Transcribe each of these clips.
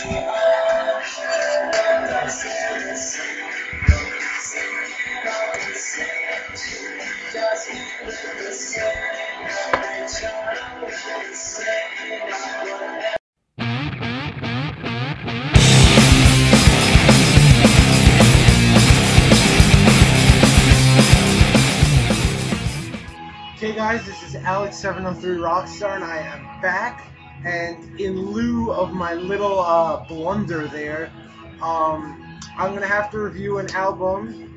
Hey guys, this is Alex703 Rockstar, and I am back. And in lieu of my little blunder there, I'm gonna have to review an album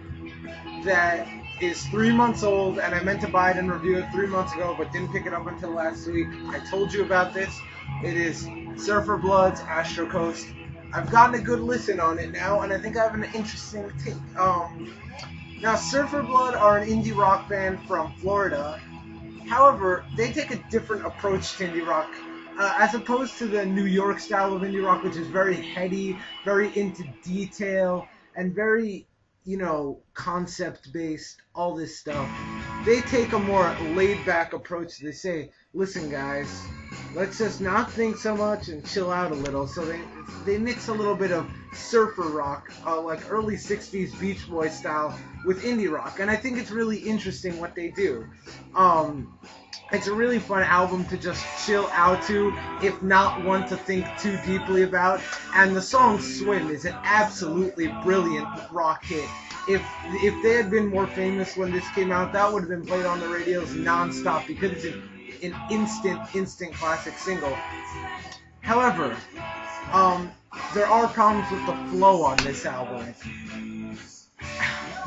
that is 3 months old, and I meant to buy it and review it 3 months ago, but didn't pick it up until last week. I told you about this. It is Surfer Blood's Astro Coast. I've gotten a good listen on it now, and I think I have an interesting take. Now, Surfer Blood are an indie rock band from Florida. However, they take a different approach to indie rock, as opposed to the New York style of indie rock, which is very heady, very into detail, and very, concept-based, all this stuff. They take a more laid-back approach. They say, listen guys, let's just not think so much and chill out a little. So they mix a little bit of surfer rock, like early 60s Beach Boys style, with indie rock, and I think it's really interesting what they do. It's a really fun album to just chill out to, if not one to think too deeply about, and the song Swim is an absolutely brilliant rock hit. If they had been more famous when this came out, that would have been played on the radios non-stop, because it's an instant classic single. However, there are problems with the flow on this album.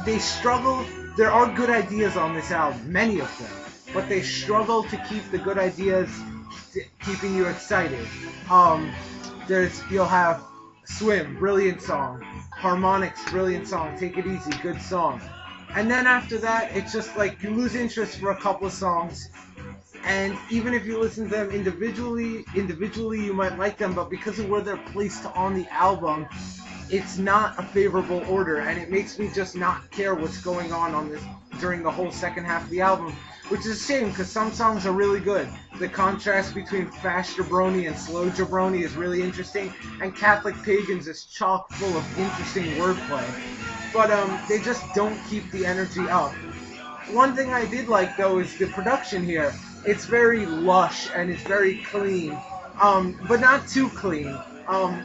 They struggle. There are good ideas on this album, many of them, but they struggle to keep the good ideas keeping you excited. You'll have Swim, brilliant song. Harmonics, brilliant song. Take It Easy, good song. And then after that, it's just like you lose interest for a couple of songs. And even if you listen to them individually you might like them, but because of where they're placed on the album, it's not a favorable order, and it makes me just not care what's going on this during the whole second half of the album, which is a shame because some songs are really good. The contrast between fast jabroni and slow jabroni is really interesting, and Catholic Pagans is chock full of interesting wordplay. But they just don't keep the energy up. One thing I did like though is the production here. It's very lush and it's very clean, but not too clean.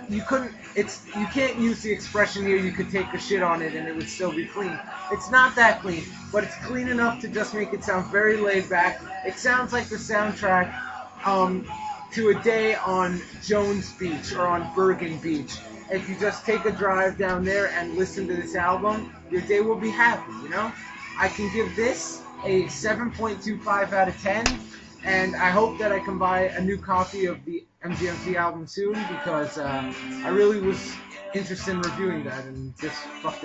You can't use the expression here, you could take a shit on it and it would still be clean. It's not that clean, but it's clean enough to just make it sound very laid back. It sounds like the soundtrack to a day on Jones Beach or on Bergen Beach. If you just take a drive down there and listen to this album, your day will be happy, I can give this a 7.25 out of 10. And I hope that I can buy a new copy of the MGMT album soon, because I really was interested in reviewing that and just fucked